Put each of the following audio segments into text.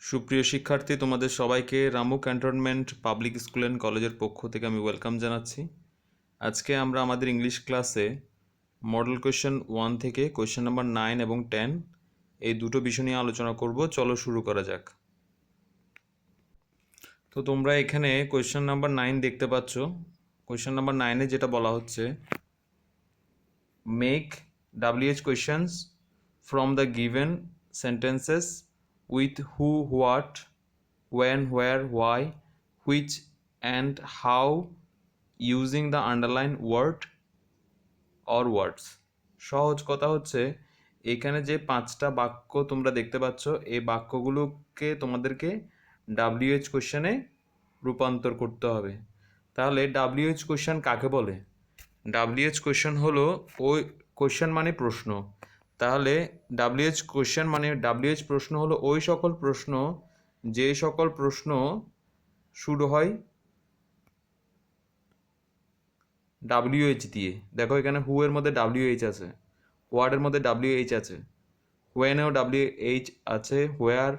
সুপ্রিয় শিক্ষার্থী, তোমাদের সবাইকে Ramu cantonment public school and কলেজের পক্ষ থেকে আমি ওয়েলকাম জানাচ্ছি। আজকে আমরা আমাদের ইংলিশ ক্লাসে মডেল কোয়েশ্চেন 1 থেকে কোয়েশ্চেন নাম্বার 9 এবং 10 এই দুটো বিষয় নিয়ে আলোচনা করব। চলো শুরু করা যাক। তো তোমরা এখানে কোয়েশ্চেন নাম্বার 9 দেখতে পাচ্ছ। কোয়েশ্চেন নাম্বার 9-এ যেটা বলা হচ্ছে, make WH questions from the given sentences with who, what, when, where, why, which and how using the underlined word or words। সহজ কথা হচ্ছে, এখানে যে 5টা বাক্য তোমরা দেখতে পাচ্ছ, এই বাক্যগুলোকে তোমাদেরকে WH কোশ্চেনে রূপান্তর করতে হবে। তাহলে WH কোশ্চেন কাকে বলে? WH কোশ্চেন হলো ওই কোশ্চেন মানে প্রশ্ন। তাহলে WH কোশ্চেন মানে WH প্রশ্ন হলো ওই সকল প্রশ্ন যে সকল প্রশ্ন শুরু হয় WH দিয়ে। দেখো এখানে হু এর মধ্যে WH আছে, হোয়াটের মধ্যে WH আছে, হোয়েনেও WH আছে, হোয়ার,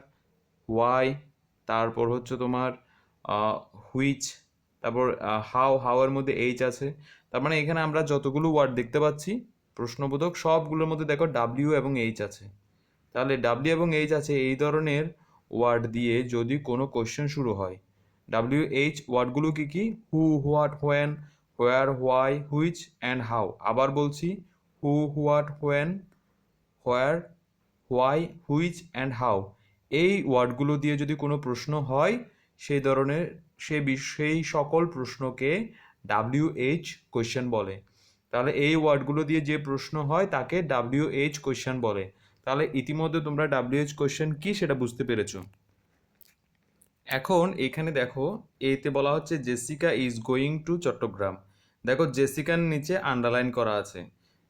ওয়াই, তারপর হচ্ছে তোমার হুইচ, তারপর হাউ এর মধ্যে এইচ আছে। তার মানে এখানে আমরা যতগুলো ওয়ার্ড দেখতে পাচ্ছি প্রশ্নবোধক, সবগুলোর মধ্যে দেখো ডাব্লিউ এবং এইচ আছে। তাহলে ডাব্লিউ এবং এইচ আছে এই ধরনের ওয়ার্ড দিয়ে যদি কোনো কোশ্চেন শুরু হয়, WH ওয়ার্ডগুলো কি কি? Who, what, when, where, why, which and how. আবার বলছি, who, what, when, where, why, which and how. এই ওয়ার্ডগুলো দিয়ে যদি কোনো প্রশ্ন হয়, সেই ধরনের সেই সকল প্রশ্নকে WH কোয়েশ্চেন বলে। তাহলে এই ওয়ার্ডগুলো দিয়ে যে প্রশ্ন হয় তাকে WH কোয়েশ্চেন বলে। তাহলে ইতিমধ্যে তোমরা WH কোয়েশ্চেন কি সেটা বুঝতে পেরেছো। এখন এখানে দেখো, এতে বলা হচ্ছে Jessica is going to Chittagong. দেখো জেসিকার নিচে আন্ডারলাইন করা আছে।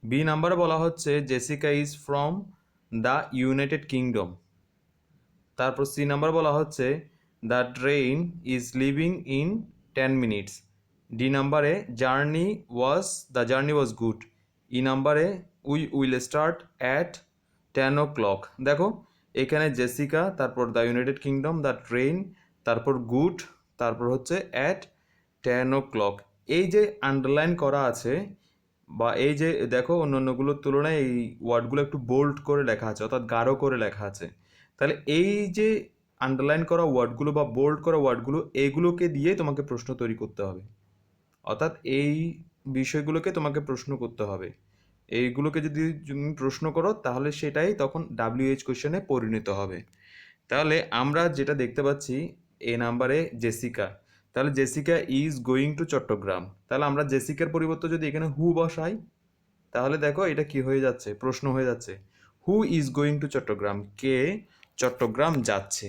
বি নাম্বারে বলা হচ্ছে Jessica is from the United kingdom. তারপর সি নাম্বার বলা হচ্ছে the train is living in 10 minutes. D নাম্বারে দ্য জার্নি ওয়াজ গুড। ই নাম্বারে we will start at 10 o'clock। দেখো এখানে জেসিকা, তারপর the United kingdom, the train, তারপর গুড, তারপর হচ্ছে অ্যাট 10 o'clock। এই যে আন্ডারলাইন করা আছে বা এই যে দেখো অন্যান্যগুলোর তুলনায় এই ওয়ার্ডগুলো একটু বোল্ড করে লেখা আছে, অর্থাৎ গাঢ় করে লেখা আছে। তাহলে এই যে আন্ডারলাইন করা ওয়ার্ডগুলো বা বোল্ড করা ওয়ার্ডগুলো, এইগুলোকে দিয়ে তোমাকে প্রশ্ন তৈরি করতে হবে। অর্থাৎ এই বিষয়গুলোকে তোমাকে প্রশ্ন করতে হবে। এইগুলোকে যদি তুমি প্রশ্ন করো তাহলে সেটাই তখন WH কোশ্চেনে পরিণত হবে। তাহলে আমরা যেটা দেখতে পাচ্ছি এ নাম্বারে জেসিকা, তাহলে Jessica is going to Chittagong. তাহলে আমরা জেসিকার পরিবর্তে যদি এখানে হু বসাই, তাহলে দেখো এটা কি হয়ে যাচ্ছে, প্রশ্ন হয়ে যাচ্ছে। Who is going to Chattogram, কে চট্টগ্রাম যাচ্ছে।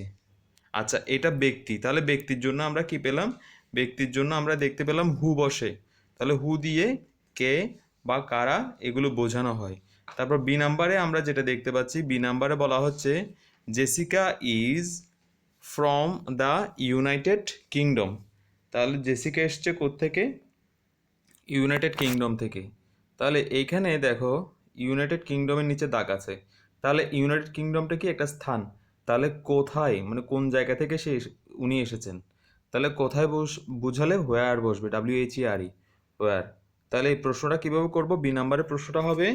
আচ্ছা, এটা ব্যক্তি, তাহলে ব্যক্তির জন্য আমরা কি পেলাম? ব্যক্তির জন্য আমরা দেখতে পেলাম হু বসে। তাহলে হু দিয়ে কে বা কারা এগুলো বোঝানো হয়। তারপর বি নাম্বারে আমরা যেটা দেখতে পাচ্ছি, বি নাম্বারে বলা হচ্ছে Jessica is from the United kingdom. তাহলে জেসিকা এসছে কোত্থেকে? ইউনাইটেড কিংডম থেকে। তাহলে এইখানে দেখো ইউনাইটেড কিংডমের নিচে দাগ আছে। তাহলে ইউনাইটেড কিংডমটা কি একটা স্থান? তাহলে কোথায়, মানে কোন জায়গা থেকে উনি এসেছেন। তাহলে কোথায় বুঝালে হোয়ার বসবে, WHERE, হোয়ার। তাহলে এই প্রশ্নটা কীভাবে করব? বি নাম্বারের প্রশ্নটা হবে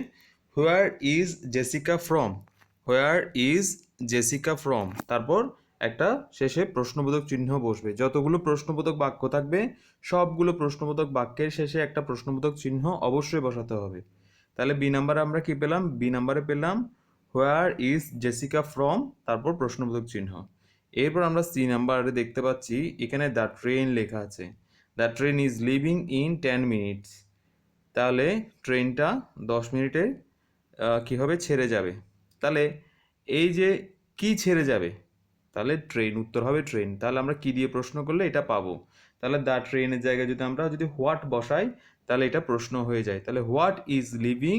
where is Jessica from, where is Jessica from, তারপর একটা শেষে প্রশ্নবোধক চিহ্ন বসবে। যতগুলো প্রশ্নবোধক বাক্য থাকবে সবগুলো প্রশ্নবোধক বাক্যের শেষে একটা প্রশ্নবোধক চিহ্ন অবশ্যই বসাতে হবে। তাহলে বি নাম্বারে আমরা কি পেলাম? বি নাম্বারে পেলাম হোয়ার ইজ জেসিকা ফ্রম, তারপর প্রশ্নবোধক চিহ্ন। এরপর আমরা সি নাম্বারে দেখতে পাচ্ছি এখানে দ্য ট্রেন লেখা আছে। The train is living in 10 minutes. তাহলে ট্রেনটা 10 মিনিটে কী হবে, ছেড়ে যাবে। তাহলে এই যে কি ছেড়ে যাবে, তাহলে ট্রেন, উত্তর হবে ট্রেন। তাহলে আমরা কি দিয়ে প্রশ্ন করলে এটা পাবো? তাহলে দ্য ট্রেনের জায়গায় যদি আমরা হোয়াট বসাই তাহলে এটা প্রশ্ন হয়ে যায়। তাহলে হোয়াট ইজ লিভিং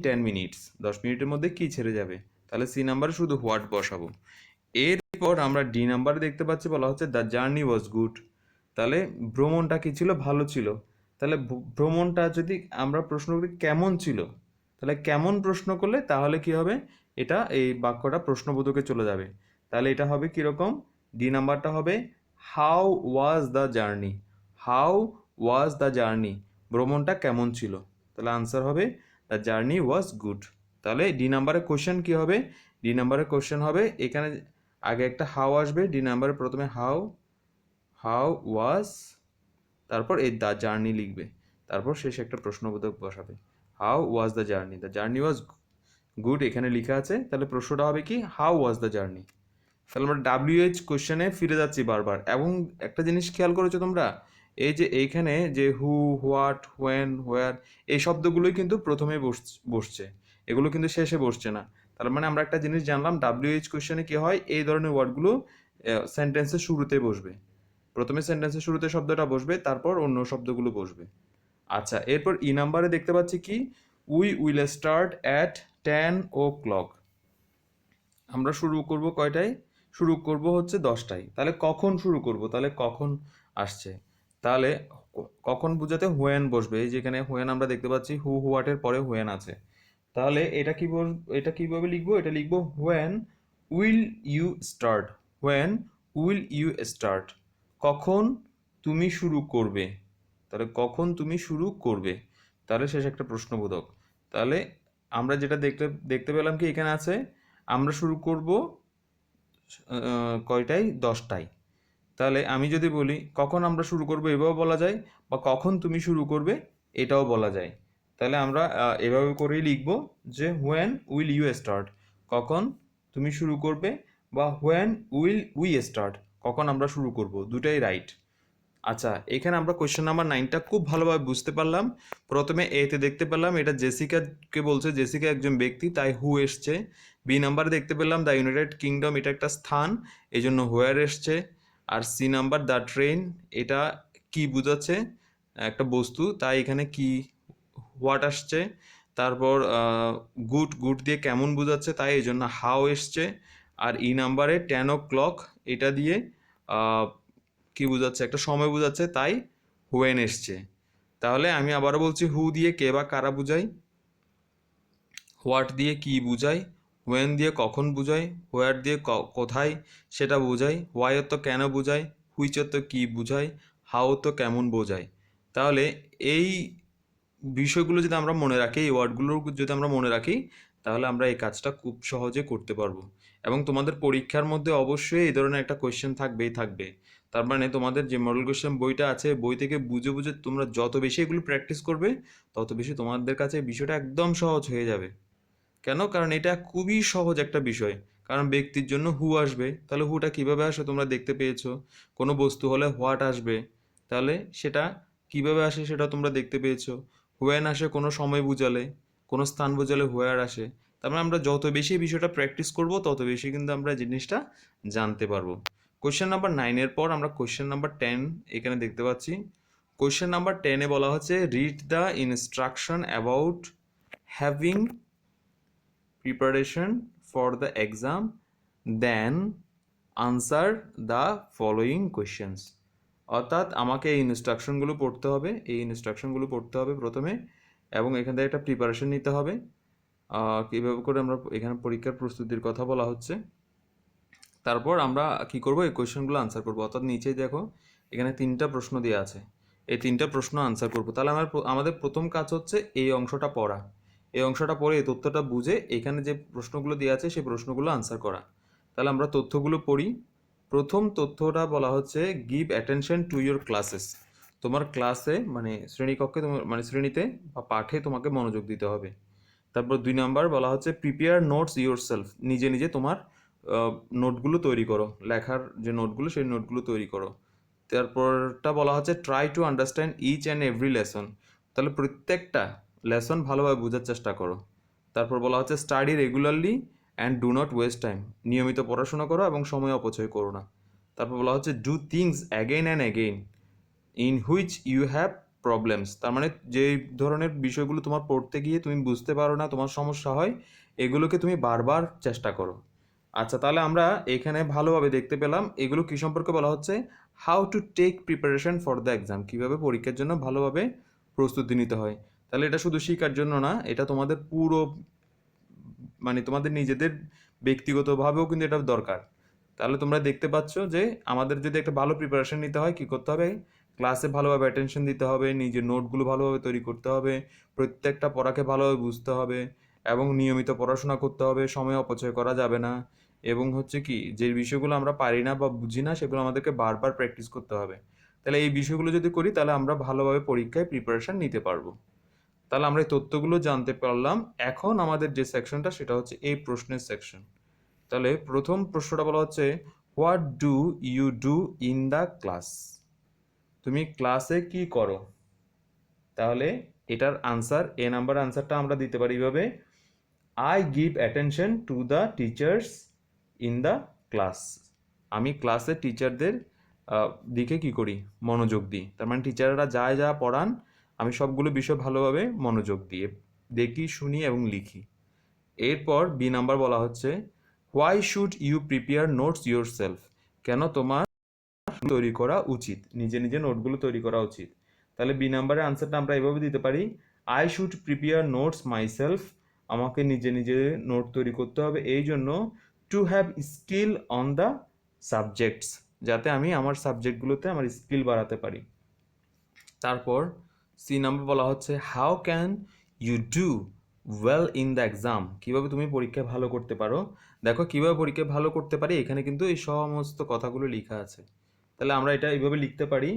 10 মিনিটস, 10 মিনিটের মধ্যে কি ছেড়ে যাবে। তাহলে সি নাম্বারে শুধু হোয়াট বসাবো। এরপর আমরা ডি নাম্বারে দেখতে পাচ্ছি বলা হচ্ছে দ্য জার্নি ওয়াজ গুড। তাহলে ভ্রমণটা কি ছিল? ভালো ছিল। তাহলে ভ্রমণটা যদি আমরা প্রশ্ন করি কেমন ছিল, তাহলে কেমন প্রশ্ন করলে তাহলে কি হবে, এটা এই বাক্যটা প্রশ্নবোধকে চলে যাবে। তাহলে এটা হবে কীরকম, ডি নাম্বারটা হবে how was the journey, how was the journey, ভ্রমণটা কেমন ছিল। তাহলে আনসার হবে দ্য জার্নি ওয়াজ গুড। তাহলে ডি নাম্বারের কোশ্চেন কী হবে, ডি নাম্বারের কোশ্চেন হবে এখানে আগে একটা হাউ আসবে, ডি নাম্বারে প্রথমে হাউ, হাউ ওয়াজ, তারপর এই দ্য জার্নি লিখবে, তারপর শেষে একটা প্রশ্নবোধক বসাবে, how was the journey was good এখানে লেখা আছে। তাহলে প্রশ্নটা হবে কি, হাউ ওয়াজ দ্য জার্নি। তাহলে আমরা WH কোশ্চেনে ফিরে যাচ্ছি বারবার। এবং একটা জিনিস খেয়াল করেছো তোমরা, এই যে এইখানে যে হু, হোয়াট, হোয়েন, হোয়ার, এই শব্দগুলোই কিন্তু প্রথমে বসছে, এগুলো কিন্তু শেষে বসছে না। তার মানে আমরা একটা জিনিস জানলাম, WH কোশ্চেনে কি হয়, এই ধরনের ওয়ার্ডগুলো সেন্টেন্সের শুরুতে বসবে, প্রথমে সেন্টেন্সের শুরুতে শব্দটা বসবে, তারপর অন্য শব্দগুলো বসবে। আচ্ছা, এরপর ই নাম্বারে দেখতে পাচ্ছি কি, we will start at 10 o'clock। আমরা শুরু করব কয়টায়, শুরু করব হচ্ছে 10টায়। তাহলে কখন শুরু করব, তাহলে কখন আসছে, তাহলে কখন বোঝাতে হোয়েন বসবে, এই যেখানে হোয়েন আমরা দেখতে পাচ্ছি, হু হোয়াটের পরে হোয়েন আছে। তাহলে এটা কি এটা কিভাবে লিখবো, এটা লিখবো when will you start, when will you start, কখন তুমি শুরু করবে। তাহলে কখন তুমি শুরু করবে, তাহলে শেষ একটা প্রশ্নবোধক। তাহলে আমরা যেটা দেখতে পেলাম কি এখানে আছে, আমরা শুরু করব কয়টায়, 10টায়। তাহলে আমি যদি বলি কখন আমরা শুরু করব, এভাবেও বলা যায়, বা কখন তুমি শুরু করবে এটাও বলা যায়। তাহলে আমরা এভাবে করেই লিখব যে হোয়েন উইল ইউ স্টার্ট, কখন তুমি শুরু করবে, বা হোয়েন উইল উই স্টার্ট, কখন আমরা শুরু করব, দুটাই রাইট। আচ্ছা, এখানে আমরা কোয়েশ্চেন নাম্বার 9টা খুব ভালোভাবে বুঝতে পারলাম। প্রথমে এতে দেখতে পেলাম এটা জেসিকাকে বলছে, জেসিকা একজন ব্যক্তি, তাই হু এসছে। বি নাম্বারে দেখতে পেলাম দ্য ইউনাইটেড কিংডম, এটা একটা স্থান, এই জন্য হোয়ার এসছে। আর সি নাম্বার দ্য ট্রেন, এটা কি বোঝাচ্ছে, একটা বস্তু, তাই এখানে কি হোয়াট আসছে। তারপর গুড, গুড দিয়ে কেমন বোঝাচ্ছে, তাই এই জন্য হাউ এসছে। আর ই নাম্বারে 10 o'clock, এটা দিয়ে কি বোঝাচ্ছে, একটা সময় বোঝাচ্ছে, তাই হোয়েন এসছে। তাহলে আমি আবারও বলছি, হু দিয়ে কে বা কারা বুঝাই, হোয়াট দিয়ে কি বুঝাই, হোয়েন দিয়ে কখন বুঝাই, হোয়ার দিয়ে কোথায় সেটা বোঝাই, হোয়াই তো কেন বুঝাই, হুইচ তো কি বুঝাই, হাউ তো কেমন বোঝায়। তাহলে এই বিষয়গুলো যদি আমরা মনে রাখি, এই ওয়ার্ডগুলো যদি আমরা মনে রাখি, তাহলে আমরা এই কাজটা খুব সহজে করতে পারবো। এবং তোমাদের পরীক্ষার মধ্যে অবশ্যই এই ধরনের একটা কোয়েশ্চেন থাকবেই থাকবে। তার মানে তোমাদের যে মডেল কোয়েশ্চেন বইটা আছে, বই থেকে বুঝে বুঝে তোমরা যত বেশি এগুলো প্র্যাকটিস করবে, তত বেশি তোমাদের কাছে বিষয়টা একদম সহজ হয়ে যাবে। কেন, কারণ এটা খুবই সহজ একটা বিষয়। কারণ ব্যক্তির জন্য হু আসবে, তাহলে হুটা কিভাবে আসে তোমরা দেখতে পেয়েছো। কোনো বস্তু হলে হোয়াট আসবে, তাহলে সেটা কিভাবে আসে সেটা তোমরা দেখতে পেয়েছো। হোয়েন আসে কোনো সময় বুঝালে, কোনো স্থান বোঝালে হোয়ার আসে। তার মানে আমরা যত বেশি বিষয়টা প্র্যাকটিস করব, তত বেশি কিন্তু আমরা জিনিসটা জানতে পারবো। কোয়েশ্চেন নাম্বার 9-এর পর আমরা কোয়েশ্চেন নাম্বার 10 এখানে দেখতে পাচ্ছি। কোয়েশ্চেন নাম্বার 10-এ বলা হচ্ছে, read the instruction about having preparation for the exam, then answer the following questions। অর্থাৎ আমাকে এই ইনস্ট্রাকশনগুলো পড়তে হবে, এই ইনস্ট্রাকশনগুলো পড়তে হবে প্রথমে, এবং এখান থেকে একটা প্রিপারেশন নিতে হবে। কীভাবে করে আমরা এখানে পরীক্ষার প্রস্তুতির কথা বলা হচ্ছে। তারপর আমরা কি করব, এই কোয়েশ্চেনগুলো আনসার করব। অর্থাৎ নিচে দেখো এখানে 3টা প্রশ্ন দেওয়া আছে, এই 3টা প্রশ্ন আনসার করব। তাহলে আমাদের প্রথম কাজ হচ্ছে এই অংশটা পড়া, এই অংশটা পড়ে এই তথ্যটা বুঝে এখানে যে প্রশ্নগুলো দেওয়া আছে সেই প্রশ্নগুলো আনসার করা। তাহলে আমরা তথ্যগুলো পড়ি। প্রথম তথ্যটা বলা হচ্ছে, give attention to your classes. তোমার ক্লাসে মানে শ্রেণীকক্ষে, তোমার মানে শ্রেণীতে বা পাঠে তোমাকে মনোযোগ দিতে হবে। তারপর 2 নাম্বার বলা হচ্ছে, প্রিপেয়ার নোটস ইয়োর সেলফ, নিজে নিজে তোমার নোটগুলো তৈরি করো, লেখার যে নোটগুলো সেই নোটগুলো তৈরি করো। তারপরটা বলা হচ্ছে, try to understand each and every lesson, তাহলে প্রত্যেকটা লেসন ভালোভাবে বোঝার চেষ্টা করো। তারপর বলা হচ্ছে, study regularly and do not waste time, নিয়মিত পড়াশোনা করো এবং সময় অপচয় করো না। তারপর বলা হচ্ছে, do things again and again in which you have problems, তার মানে যে ধরনের বিষয়গুলো তোমার পড়তে গিয়ে তুমি বুঝতে পারো না, তোমার সমস্যা হয়, এগুলোকে তুমি বারবার চেষ্টা করো। আচ্ছা, তাহলে আমরা এখানে ভালোভাবে দেখতে পেলাম এগুলো কি সম্পর্কে বলা হচ্ছে, how to take preparation for the exam, কীভাবে পরীক্ষার জন্য ভালোভাবে প্রস্তুতি নিতে হয়। তাহলে এটা শুধু শেখার জন্য না, এটা তোমাদের পুরো মানে তোমাদের নিজেদের ব্যক্তিগতভাবেও কিন্তু এটা দরকার। তাহলে তোমরা দেখতে পাচ্ছ যে আমাদের যদি একটা ভালো প্রিপারেশন নিতে হয় কী করতে হবে, ক্লাসে ভালোভাবে অ্যাটেনশন দিতে হবে, নিজের নোটগুলো ভালোভাবে তৈরি করতে হবে, প্রত্যেকটা পড়াকে ভালোভাবে বুঝতে হবে এবং নিয়মিত পড়াশোনা করতে হবে, সময় অপচয় করা যাবে না, এবং হচ্ছে কি যে বিষয়গুলো আমরা পারি না বা বুঝি না সেগুলো আমাদেরকে বারবার প্র্যাকটিস করতে হবে। তাহলে এই বিষয়গুলো যদি করি তাহলে আমরা ভালোভাবে পরীক্ষায় প্রিপারেশন নিতে পারবো। তাহলে আমরা এই তথ্যগুলো জানতে পারলাম। এখন আমাদের যে সেকশনটা সেটা হচ্ছে এই প্রশ্নের সেকশন। তাহলে প্রথম প্রশ্নটা বলা হচ্ছে, what do you do in the class? তুমি ক্লাসে কি করো? তাহলে এটার আনসার, এ নাম্বার আনসারটা আমরা দিতে পারি এইভাবে, I give attention to the teachers in the class. আমি ক্লাসে টিচারদের দিকে কি করি, মনোযোগ দিই। তার মানে টিচাররা যা যা পড়ান আমি সবগুলো বিষয় ভালোভাবে মনোযোগ দিয়ে দেখি, শুনি এবং লিখি। এরপর বি নাম্বার বলা হচ্ছে, why should you prepare notes yourself? কেন তোমার তৈরি করা উচিত, নিজে নিজে নোটগুলো তৈরি করা উচিত। তাহলে বি নাম্বারের আনসারটা আমরা এভাবে দিতে পারি, I should prepare notes my self. আমাকে নিজে নিজে নোট তৈরি করতে হবে এই জন্য, to have skill on the subjects, যাতে আমি আমার সাবজেক্টগুলোতে আমার স্কিল বাড়াতে পারি। তারপর সি নাম্বার বলা হচ্ছে, how can you do well in the exam? কীভাবে তুমি পরীক্ষায় ভালো করতে পারো? দেখো কীভাবে পরীক্ষায় ভালো করতে পারি, এখানে কিন্তু এই সমস্ত কথাগুলো লেখা আছে। তাহলে আমরা এটা এইভাবে লিখতে পারি,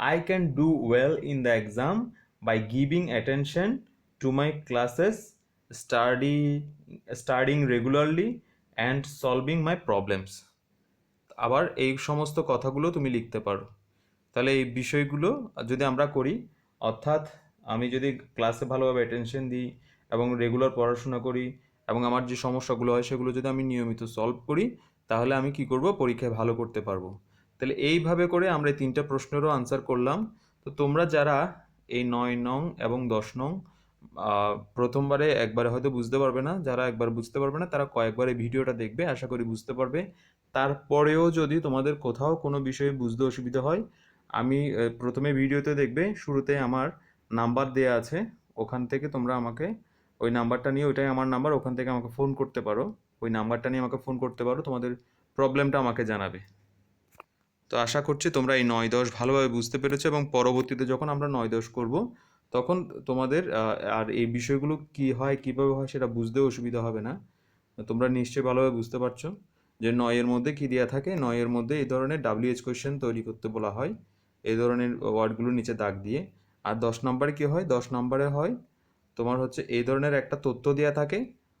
I can do well in the exam by giving attention to my classes, studying regularly and solving my problems. আবার এই সমস্ত কথাগুলো তুমি লিখতে পারো। তাহলে এই বিষয়গুলো যদি আমরা করি, অর্থাৎ আমি যদি ক্লাসে ভালোভাবে অ্যাটেনশন দিই এবং রেগুলার পড়াশোনা করি এবং আমার যে সমস্যাগুলো হয় সেগুলো যদি আমি নিয়মিত সলভ করি, তাহলে আমি কি করব, পরীক্ষায় ভালো করতে পারবো। তাহলে এইভাবে করে আমরা এই 3টা প্রশ্নেরও আনসার করলাম। তো তোমরা যারা এই 9 নং এবং 10 নং প্রথমবারে একবারে হয়তো বুঝতে পারবে না, যারা একবার বুঝতে পারবে না তারা কয়েকবার এই ভিডিওটা দেখবে, আশা করি বুঝতে পারবে। তারপরেও যদি তোমাদের কোথাও কোনো বিষয়ে বুঝতে অসুবিধা হয়, আমি প্রথমে ভিডিওতে দেখবে শুরুতে আমার নাম্বার দেয়া আছে, ওখান থেকে তোমরা আমাকে ওই নাম্বারটা নিয়ে, ওইটাই আমার নাম্বার, ওখান থেকে আমাকে ফোন করতে পারো, ওই নাম্বারটা নিয়ে আমাকে ফোন করতে পারো, তোমাদের প্রবলেমটা আমাকে জানাবে। তো আশা করছি তোমরা এই 9-10 ভালোভাবে বুঝতে পেরেছো এবং পরবর্তীতে যখন আমরা 9-10 করব তখন তোমাদের আর এই বিষয়গুলো কি হয়, কীভাবে হয় সেটা বুঝতে অসুবিধা হবে না। তোমরা নিশ্চয়ই ভালোভাবে বুঝতে পারছো যে 9-এর মধ্যে কী দেওয়া থাকে। 9-এর মধ্যে এই ধরনের WH কোয়েশ্চেন তৈরি করতে বলা হয়, এই ধরনের ওয়ার্ডগুলো নিচে দাগ দিয়ে। আর 10 নম্বরে কী হয়, 10 নম্বরে হয় তোমার হচ্ছে এই ধরনের একটা তথ্য দেওয়া থাকে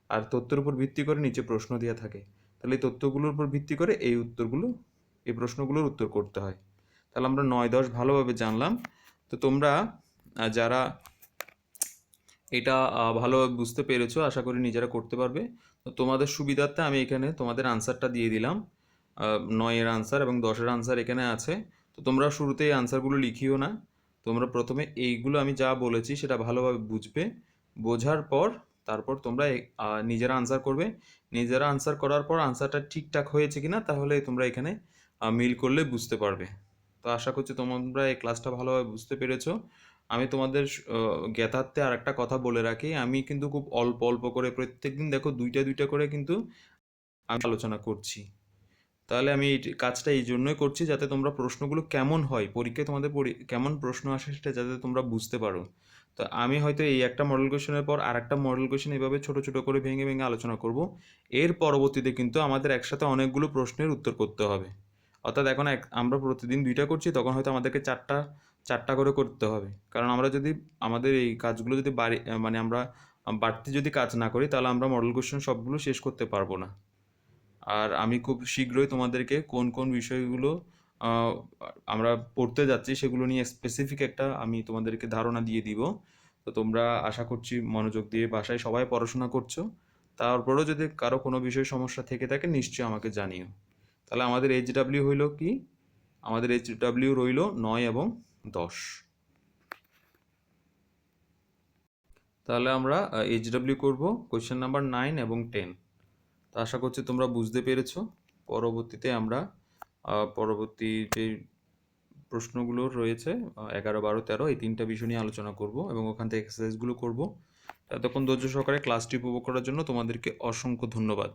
আর তথ্যের উপর ভিত্তি করে নিচে প্রশ্ন দেওয়া থাকে। তাহলে এই তথ্যগুলোর উপর ভিত্তি করে এই উত্তরগুলো, এই প্রশ্নগুলোর উত্তর করতে হয়। তাহলে আমরা 9-10 ভালোভাবে জানলাম। তো তোমরা যারা এটা ভালোভাবে বুঝতে পেরেছো আশা করি নিজেরা করতে পারবে। তো তোমাদের সুবিধার্থে আমি এখানে তোমাদের আনসারটা দিয়ে দিলাম, 9-এর আনসার এবং 10-এর আনসার এখানে আছে। তো তোমরা শুরুতে এই আনসারগুলো লিখিও না, তোমরা প্রথমে এইগুলো আমি যা বলেছি সেটা ভালোভাবে বুঝবে, বোঝার পর তারপর তোমরা নিজেরা আনসার করবে। নিজেরা আনসার করার পর আনসারটা ঠিকঠাক হয়েছে কিনা তাহলে তোমরা এখানে মিল করলে বুঝতে পারবে। তো আশা করছি তোমরা এই ক্লাসটা ভালোভাবে বুঝতে পেরেছো। আমি তোমাদের জ্ঞাতার্থে আর একটা কথা বলে রাখি, আমি কিন্তু খুব অল্প অল্প করে প্রত্যেকদিন দেখো 2টা করে কিন্তু আমি আলোচনা করছি। তাহলে আমি এই কাজটা এই জন্যই করছি যাতে তোমরা প্রশ্নগুলো কেমন হয় পরীক্ষায়, তোমাদের কেমন প্রশ্ন আসে সেটা যাতে তোমরা বুঝতে পারো। তো আমি হয়তো এই একটা মডেল কোয়েশনের পর আর একটা মডেল কোয়েশন এইভাবে ছোট ছোট করে ভেঙে ভেঙে আলোচনা করব। এর পরবর্তীতে কিন্তু আমাদের একসাথে অনেকগুলো প্রশ্নের উত্তর করতে হবে। অর্থাৎ এখন আমরা প্রতিদিন 2টা করছি, তখন হয়তো আমাদেরকে চারটা করে করতে হবে। কারণ আমরা যদি আমাদের এই কাজগুলো যদি মানে আমরা বাড়তি যদি কাজ না করি তাহলে আমরা মডেল কোয়েশন সবগুলো শেষ করতে পারবো না। আর আমি খুব শীঘ্রই তোমাদেরকে কোন কোন বিষয়গুলো আমরা পড়তে যাচ্ছি সেগুলো নিয়ে স্পেসিফিক একটা আমি তোমাদেরকে ধারণা দিয়ে দিব। তো তোমরা আশা করছি মনোযোগ দিয়ে বাসায় সবাই পড়াশোনা করছো। তারপরেও যদি কারো কোনো বিষয়ে সমস্যা থেকে থাকে নিশ্চয়ই আমাকে জানিও। তাহলে আমাদের HW হইল কি, আমাদের HW রইল 9 এবং 10। তাহলে আমরা HW করব কোয়েশ্চেন নাম্বার 9 এবং 10। তো আশা করছি তোমরা বুঝতে পেরেছো। পরবর্তীতে আমরা পরবর্তী যে প্রশ্নগুলো রয়েছে 11, 12, 13 এই 3টা বিষয় নিয়ে আলোচনা করব এবং ওখান থেকে এক্সারসাইজগুলো করব। ততক্ষণ ধৈর্য সহকারে ক্লাসটি উপভোগ করার জন্য তোমাদেরকে অসংখ্য ধন্যবাদ।